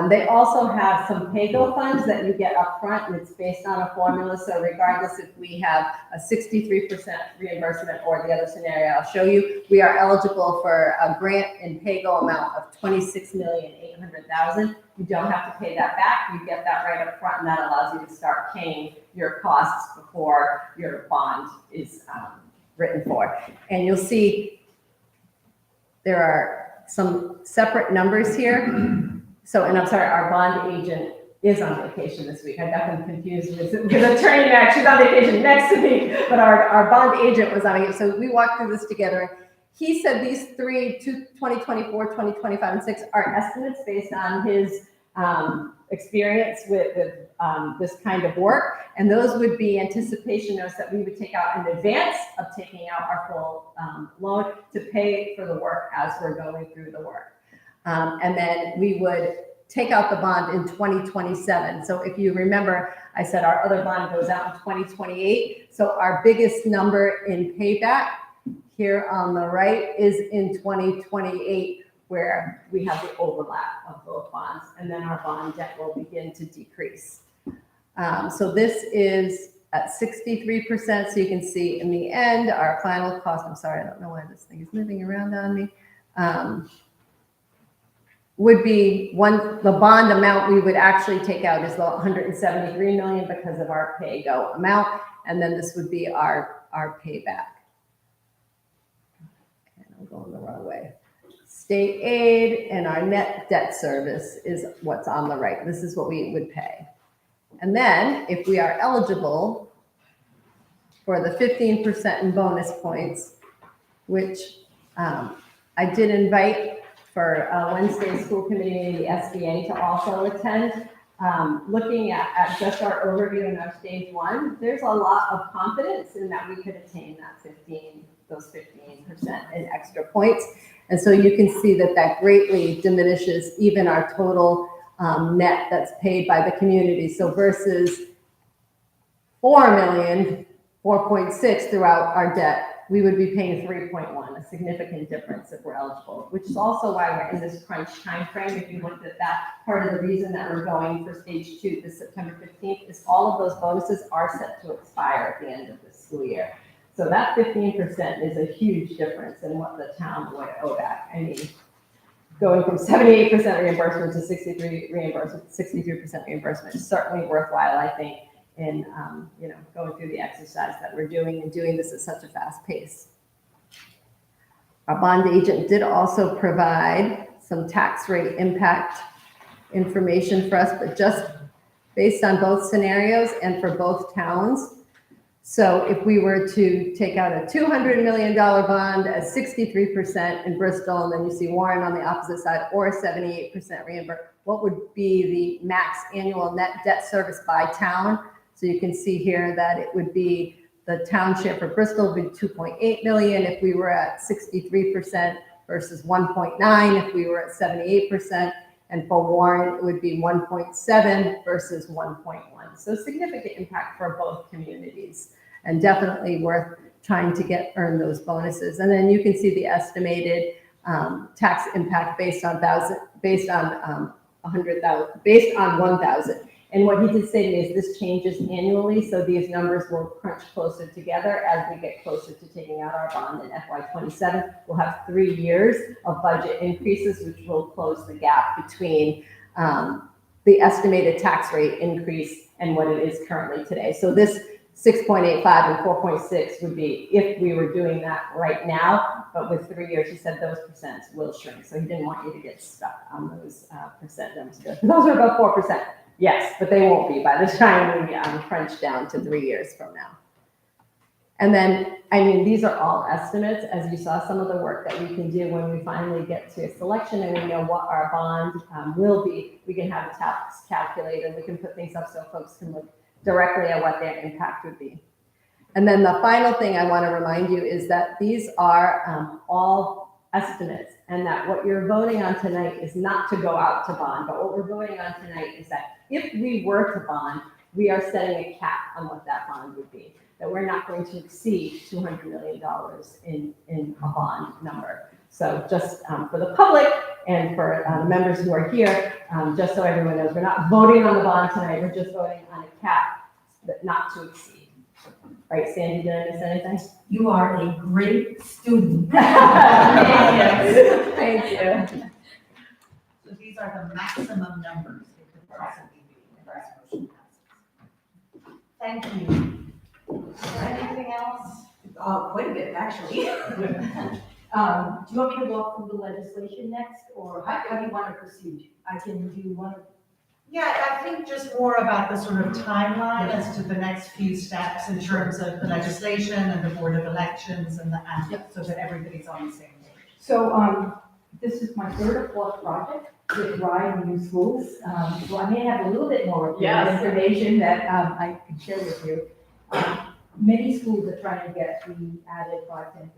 They also have some pay-go funds that you get upfront, and it's based on a formula. So regardless if we have a 63% reimbursement or the other scenario I'll show you, we are eligible for a grant and pay-go amount of $26,800,000. You don't have to pay that back. You get that right up front, and that allows you to start paying your costs before your bond is written for. And you'll see there are some separate numbers here. So, and I'm sorry, our bond agent is on vacation this week. I got them confused with Attorney Mac. She's on vacation next to me, but our bond agent was on vacation. So we walked through this together. He said these three, 2024, 2025, and 6 are estimates based on his experience with this kind of work. And those would be anticipation notes that we would take out in advance of taking out our full loan to pay for the work as we're going through the work. And then we would take out the bond in 2027. So if you remember, I said our other bond goes out in 2028. So our biggest number in payback here on the right is in 2028, where we have the overlap of both bonds, and then our bond debt will begin to decrease. So this is at 63%. So you can see in the end, our final cost, I'm sorry, I don't know why this thing is moving around on me, would be the bond amount we would actually take out is the 173 million because of our pay-go amount, and then this would be our payback. And I'm going the wrong way. State aid and our net debt service is what's on the right. This is what we would pay. And then if we are eligible for the 15% in bonus points, which I did invite for Wednesday school committee and the SBA to also attend. Looking at just our overview in our stage 1, there's a lot of confidence in that we could attain those 15% in extra points. And so you can see that greatly diminishes even our total net that's paid by the community. So versus 4 million, 4.6 throughout our debt, we would be paying 3.1, a significant difference if we're eligible, which is also why we're in this crunch time frame. If you looked at that, part of the reason that we're going for stage 2 this September 15th is all of those bonuses are set to expire at the end of the school year. So that 15% is a huge difference in what the town would owe back. I mean, going from 78% reimbursement to 63% reimbursement is certainly worthwhile, I think, in going through the exercise that we're doing and doing this at such a fast pace. Our bond agent did also provide some tax rate impact information for us, but just based on both scenarios and for both towns. So if we were to take out a $200 million bond at 63% in Bristol, and then you see Warren on the opposite side, or 78% reimbursement, what would be the max annual net debt service by town? So you can see here that it would be the township for Bristol would be 2.8 million if we were at 63% versus 1.9 if we were at 78%. And for Warren, it would be 1.7 versus 1.1. So significant impact for both communities, and definitely worth trying to earn those bonuses. And then you can see the estimated tax impact based on 1,000. And what he did say to me is this changes annually, so these numbers will crunch closer together as we get closer to taking out our bond in FY27. We'll have 3 years of budget increases, which will close the gap between the estimated tax rate increase and what it is currently today. So this 6.85 and 4.6 would be if we were doing that right now, but with 3 years, he said those percents will shrink. So he didn't want you to get stuck on those percent numbers. Those are about 4%. Yes, but they won't be by the time we crunch down to 3 years from now. And then, I mean, these are all estimates. As you saw, some of the work that we can do when we finally get to selection and we know what our bond will be, we can have a tax calculator. We can put things up so folks can look directly at what their impact would be. And then the final thing I want to remind you is that these are all estimates, and that what you're voting on tonight is not to go out to bond, but what we're voting on tonight is that if we were to bond, we are setting a cap on what that bond would be, that we're not going to exceed $200 million in a bond number. So just for the public, And for the members who are here, just so everyone knows, we're not voting on the bond tonight, we're just voting on a cap that not to exceed. Right, Sandy, did I miss anything? You are a great student. Thank you. So these are the maximum numbers it could possibly be if this motion passes. Thank you. Is there anything else? Quite a bit, actually. Do you want me to walk through the legislation next, or how do you want to proceed? I can do one of. Yeah, I think just more about the sort of timeline as to the next few steps in terms of the legislation and the Board of Elections and so that everybody's on the same page. So, this is my third or fourth project with Ryan New Schools. So I may have a little bit more information that I can share with you. Many schools are trying to get the added 5, 10,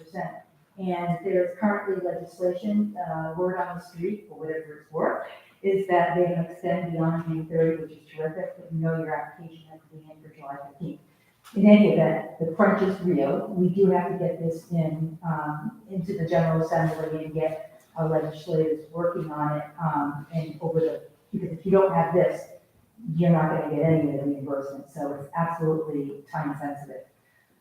15%. And there's currently legislation, word on the street, for whatever it's worth, is that they're going to extend beyond June 30, which is terrific, but you know your application has to be in for July 15th. In any event, the crunch is real. We do have to get this in, into the General Assembly and get our legislators working on it, because if you don't have this, you're not going to get any of the reimbursement, so it's absolutely time sensitive.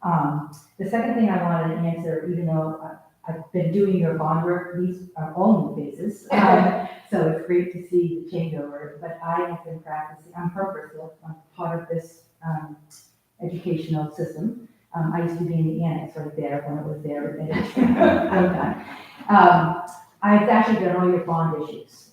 The second thing I wanted to answer, even though I've been doing your bond work, these are all new faces, so it's great to see the changeover, but I have been practicing, I'm from Bristol, I'm part of this educational system. I used to be in the annex right there when it was there. I've actually done all your bond issues,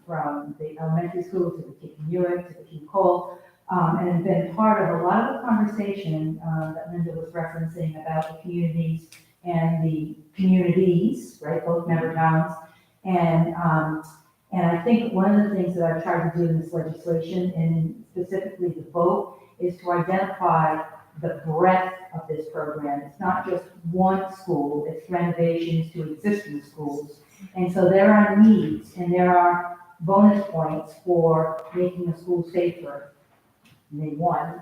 from the elementary school to the Kick-Newick to the Q Cole, and been part of a lot of the conversation that Linda was referencing about the communities and the communities, right, both member towns. And I think one of the things that I've tried to do in this legislation, and specifically the vote, is to identify the breadth of this program. It's not just one school, it's renovations to existing schools. And so there are needs and there are bonus points for making a school safer, name one,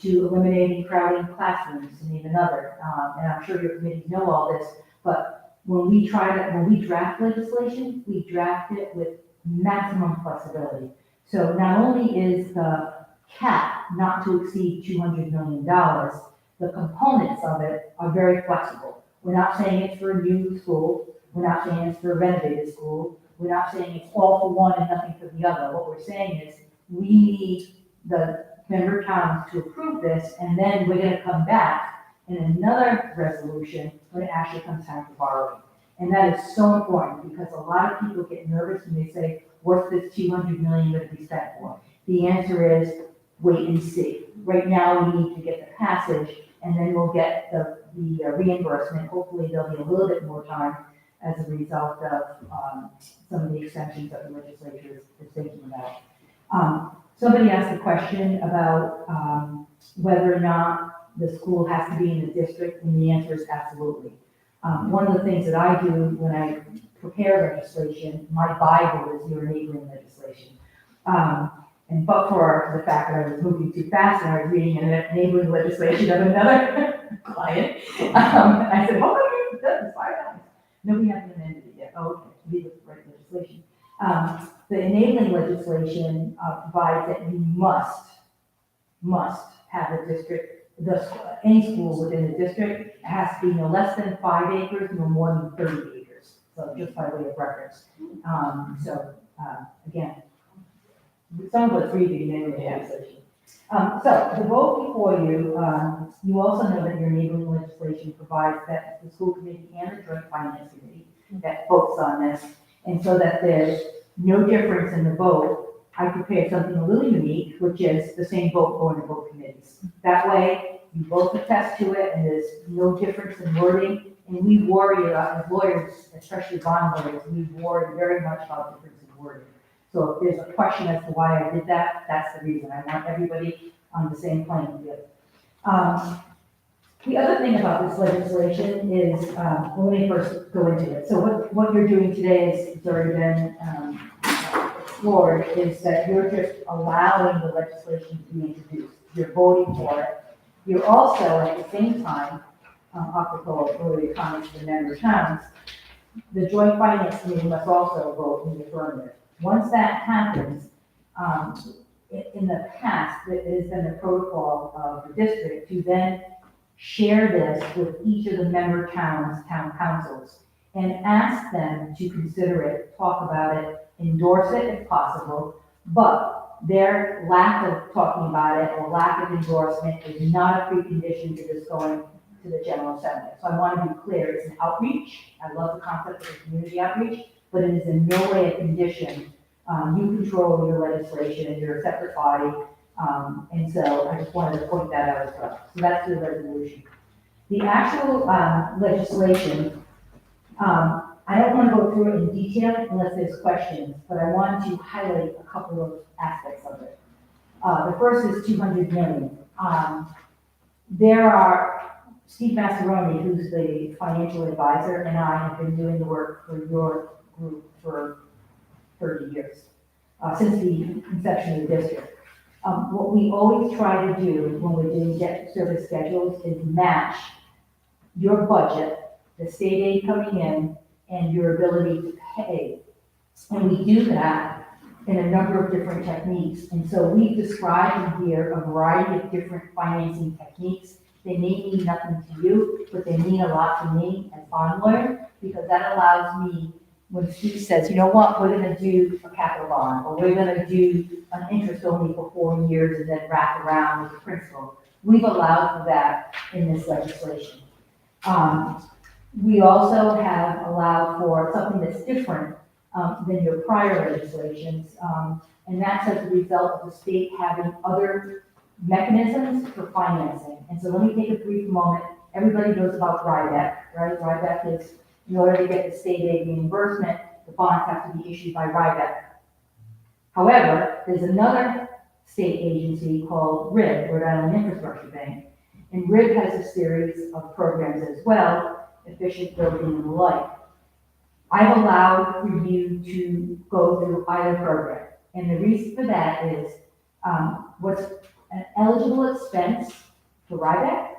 to eliminating crowding classrooms, to name another. And I'm sure your committees know all this, but when we draft legislation, we draft it with maximum flexibility. So not only is the cap not to exceed $200 million, the components of it are very flexible. We're not saying it's for a new school. We're not saying it's for a renovated school. We're not saying it's all for one and nothing for the other. What we're saying is we need the member towns to approve this, and then we're going to come back in another resolution when it actually comes time for borrowing. And that is so important because a lot of people get nervous when they say, what's this $200 million going to be spent for? The answer is wait and see. Right now, we need to get the passage, and then we'll get the reimbursement. Hopefully, there'll be a little bit more time as a result of some of the extensions that the legislature is thinking about. Somebody asked a question about whether or not the school has to be in the district, and the answer is absolutely. One of the things that I do when I prepare legislation, my Bible is your enabling legislation. But for the fact that I was moving too fast and I was reading an enabling legislation of another client, I said, oh, okay, that's 5 times. No, we haven't amended it yet. Oh, okay, read the right legislation. The enabling legislation provides that you must have a district, any school within the district. It has to be no less than 5 acres, no more than 30 acres. So just by way of reference. Again, some of us read the enabling legislation. So the vote before you, you also know that your enabling legislation provides that the school committee and the joint finance committee that votes on this, and so that there's no difference in the vote, I prepared something a little unique, which is the same vote going to both committees. That way, you both attest to it, and there's no difference in wording, and we worry as lawyers, especially bond lawyers, we worry very much about difference in wording. So if there's a question as to why I did that, that's the reason. I want everybody on the same playing field. The other thing about this legislation is, let me first go into it. So what you're doing today is, it's already been explored, is that you're just allowing the legislation to be introduced. You're voting for it. You're also, at the same time, off the call earlier comments to the member towns, the joint finance committee must also vote in the affirmative. Once that happens, in the past, it has been the protocol of the district to then share this with each of the member towns, town councils, and ask them to consider it, talk about it, endorse it if possible, but their lack of talking about it or lack of endorsement is not a precondition to this going to the General Assembly. So I want to be clear, it's an outreach. I love the concept of a community outreach, but it is in no way a condition. You control your legislation and you're a separate body. And so I just wanted to point that out as well. So that's the resolution. The actual legislation, I don't want to go through it in detail unless there's questions, but I want to highlight a couple of aspects of it. The first is 200 million. There are, Steve Massaroni, who's the financial advisor, and I have been doing the work for your group for 30 years, since the inception of the district. What we always try to do when we're doing debt service schedules is match your budget, the state aid coming in, and your ability to pay. And we do that in a number of different techniques. And so we've described in here a variety of different financing techniques. They may mean nothing to you, but they mean a lot to me as bond lawyer, because that allows me, when Steve says, you know what, we're gonna do a capital bond, or we're gonna do an interest only for 4 years and then wrap around with the principal. We've allowed for that in this legislation. We also have allowed for something that's different than your prior legislations, and that's as a result of the state having other mechanisms for financing. And so let me take a brief moment. Everybody knows about RIDEC, right? RIDEC is, in order to get the state aid reimbursement, the bonds have to be issued by RIDEC. However, there's another state agency called RIB, Rhode Island Infrastructure Bank, and RIB has a series of programs as well, efficient building and the like. I've allowed for you to go through either program, and the reason for that is what's an eligible expense for RIDEC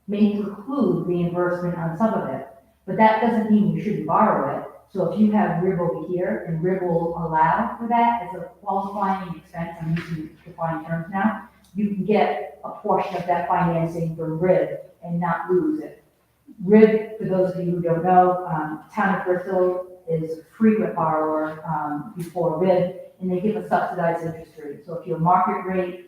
may preclude reimbursement on some of it, but that doesn't mean you shouldn't borrow it. So if you have RIB over here, and RIB will allow for that as a qualifying expense, I'm using defined terms now, you can get a portion of that financing from RIB and not lose it. RIB, for those of you who don't know, Town of Bristol is a frequent borrower before RIB, and they give a subsidized interest rate. So if your market rate,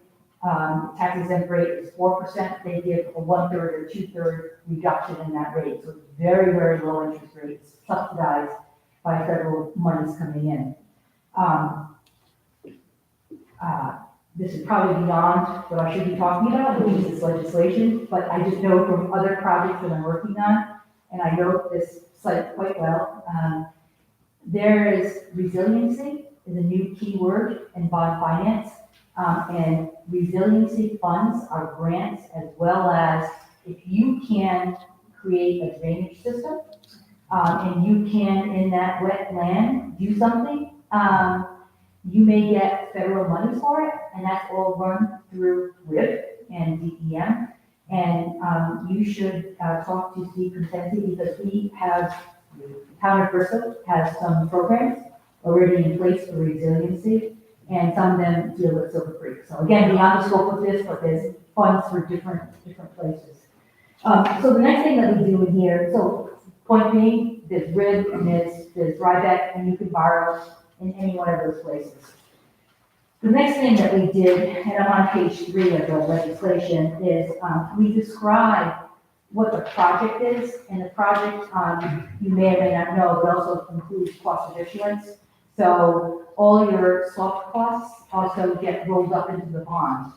tax exempt rate is 4%, they give a 1/3 or 2/3 reduction in that rate. So it's very, very low interest rates, subsidized by federal monies coming in. This is probably beyond what I should be talking about, which is this legislation, but I just know from other projects that I'm working on, and I know this site quite well, there is resiliency is a new key word in bond finance, and resiliency funds are grants as well as if you can create a drainage system, and you can in that wet land do something, you may get federal money for it, and that's all run through RIB and DEM. And you should talk to Steve Contenti because we have, the Town of Bristol has some programs already in place for resiliency, and some of them deal with Silver Creek. So again, beyond the scope of this, but there's funds for different places. So the next thing that we do in here, so point being, there's RIB and there's RIDEC, and you can borrow in any one of those places. The next thing that we did, and I'm on page 3 of the legislation, is we describe what the project is, and the project, you may or may not know, but also includes cost of issuance. So all your soft costs also get rolled up into the bond.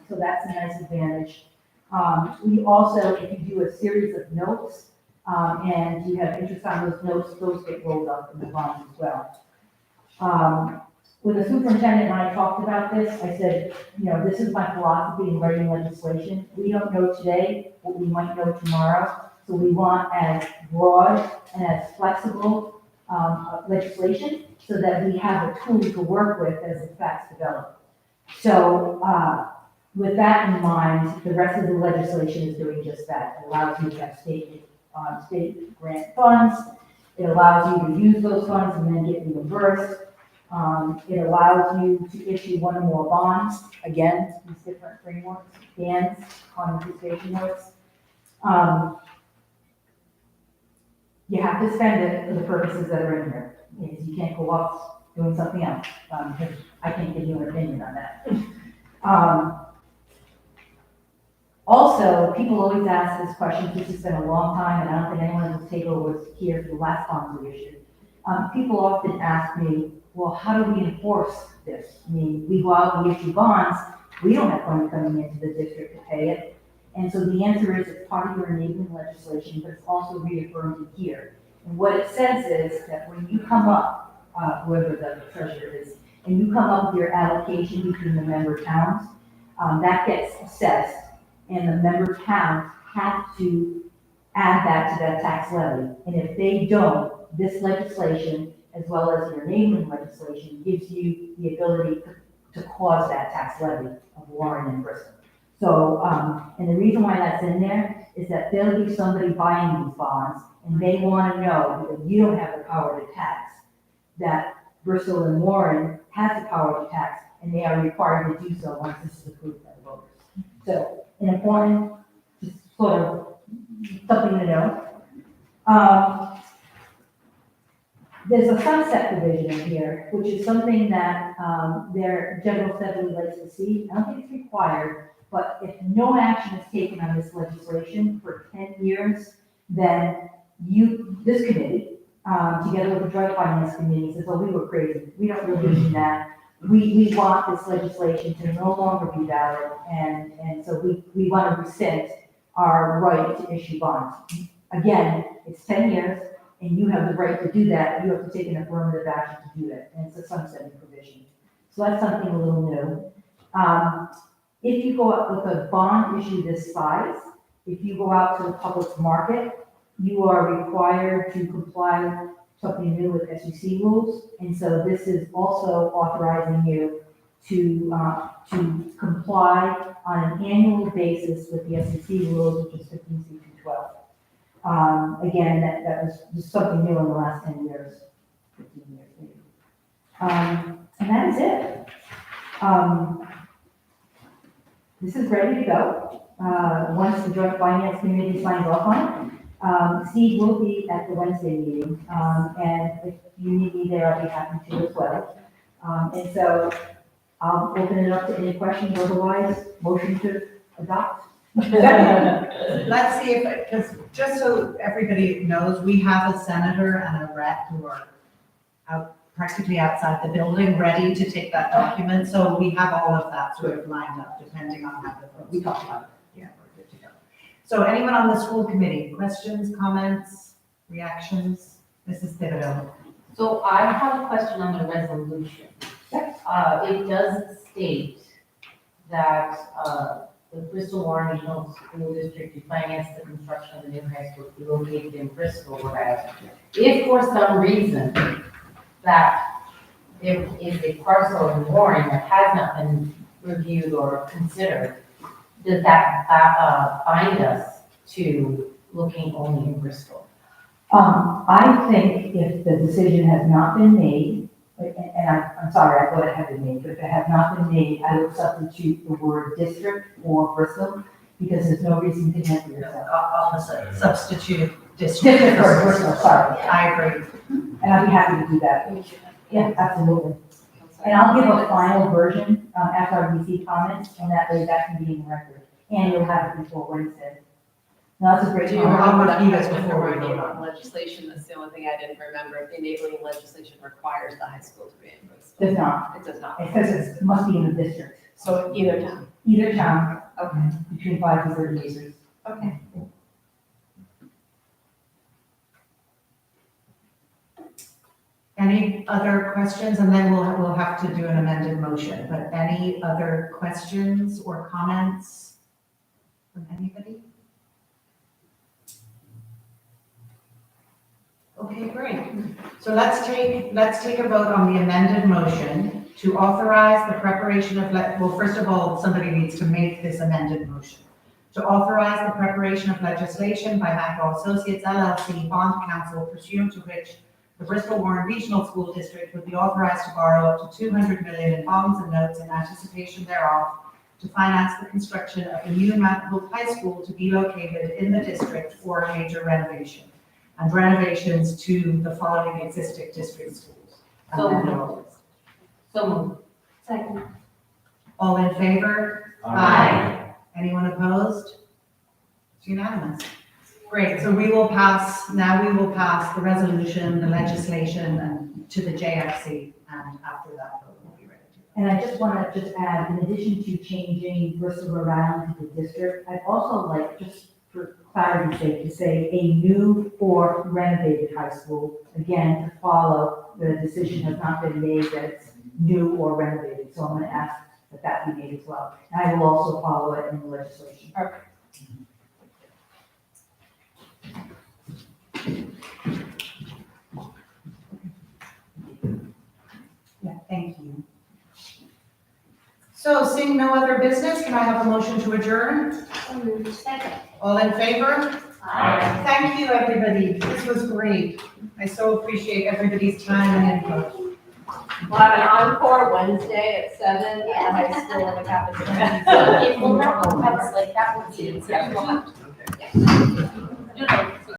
So that's a nice advantage. We also, if you do a series of notes, and you have interest on those notes, those get rolled up in the bond as well. When the superintendent and I talked about this, I said, you know, this is my philosophy in writing legislation. We don't know today what we might know tomorrow. So we want as broad and as flexible legislation so that we have a tool to work with as the facts develop. So with that in mind, the rest of the legislation is doing just that. It allows you to have state grant funds. It allows you to use those funds and then get reimbursed. It allows you to issue one or more bonds, again, these different frameworks, bands, common participation notes. You have to spend it for the purposes that are in here, because you can't go off doing something else. Because I can't give you an opinion on that. Also, people always ask this question, this has been a long time, and I don't think anyone will take over was here for the last bonds we issued. People often ask me, well, how do we enforce this? I mean, we go out, we issue bonds, we don't have money coming into the district to pay it. And so the answer is it's part of your enabling legislation, but it's also reaffirmed in here. And what it says is that when you come up, whoever the treasurer is, and you come up with your allocation between the member towns, that gets assessed, and the member towns have to add that to that tax levy. And if they don't, this legislation, as well as your enabling legislation, gives you the ability to cause that tax levy of Warren and Bristol. So, and the reason why that's in there is that there'll be somebody buying these bonds, and they want to know, because you don't have the power to tax, that Bristol and Warren has the power to tax, and they are required to do so once this is approved by the voters. So, an important, just sort of something to know. There's a sunset provision in here, which is something that their General Assembly likes to see. I don't think it's required, but if no action is taken on this legislation for 10 years, then this committee, together with the Joint Finance Committee, says, oh, we were crazy. We don't really mean that. We want this legislation to no longer be valid, and so we want to rescind our right to issue bonds. Again, it's 10 years, and you have the right to do that. You have to take an affirmative action to do that, and it's a sunsetting provision. So that's something a little new. If you go out with a bond issue this size, if you go out to the public market, you are required to comply with something new with SEC rules. And so this is also authorizing you to comply on an annual basis with the SEC rules, which is 15C through 12. Again, that was just something new in the last 10 years, 15 years maybe. And that is it. This is ready to go. Once the Joint Finance Committee signs off on it, Steve will be at the Wednesday meeting, and if you need me there, I'll be happy to as well. And so I'll open it up to any questions, otherwise, motion to adopt. Let's see if, because just so everybody knows, we have a senator and a rep who are out practically outside the building, ready to take that document. So we have all of that sort of lined up, depending on how we talk about it. Yeah, we're good to go. So anyone on the school committee, questions, comments, reactions? Mrs. Thibodeau. So I have a question on the resolution. It does state that the Bristol Warren Regional School District to finance the construction of the new high school to be located in Bristol, whereas if for some reason that there is a parcel in Warren that has not been reviewed or considered, does that bind us to looking only in Bristol? I think if the decision has not been made, and I'm sorry, I thought it had been made, but if it has not been made, I would substitute the word district for Bristol, because there's no reason to hamper yourself. Opposite, substitute district. District for Bristol, sorry. I agree. And I'd be happy to do that. Yeah, absolutely. And I'll give a final version after I receive comments, and that way that can be in the record. And you'll have it before Wednesday. No, that's a great Do you comment. remember I'll that review this question before we for vote on enabling legislation? That's the only thing I didn't remember. If the enabling legislation requires the high school to be in Bristol. Does not. It does not. It says it must be in the district. So either town. Either town, Okay. between 5 and 30 acres. Okay. Any other questions? And then we'll have to do an amended motion, but any other questions or comments from anybody? Okay, great. So let's take a vote on the amended motion to authorize the preparation of, well, first of all, somebody needs to make this amended motion. to authorize the preparation of legislation by Macro Associates LLC Bond Council pursuant to which the Bristol Warren Regional School District would be authorized to borrow up to 200 million in bonds and notes in anticipation thereof to finance the construction of a new Mount Hope High School to be located in the district or a major renovation, and renovations to the following existing district schools. And So then moved. they're all listed. So moved. Second. All in favor? Aye. Anyone opposed? It's unanimous. Great, so we will pass the resolution, the legislation, and to the JFC, and after that, we'll be ready to. And I just want to just add, in addition to changing Bristol, Rhode Island to the district, I'd also like, just for clarity's sake, to say a new or renovated high school, again, to follow, the decision has not been made that it's new or renovated, so I'm going to ask that that be made as well. And I will also follow it in the legislation. Perfect. Yeah, thank you. So seeing no other business, can I have a motion to adjourn? Second. All in favor? Aye. Thank you, everybody. This was great. I so appreciate everybody's time and input. We'll have an encore Wednesday at 7 at the high school in the cafeteria. So if we'll not, that's like, that would be. Yeah, we'll have to.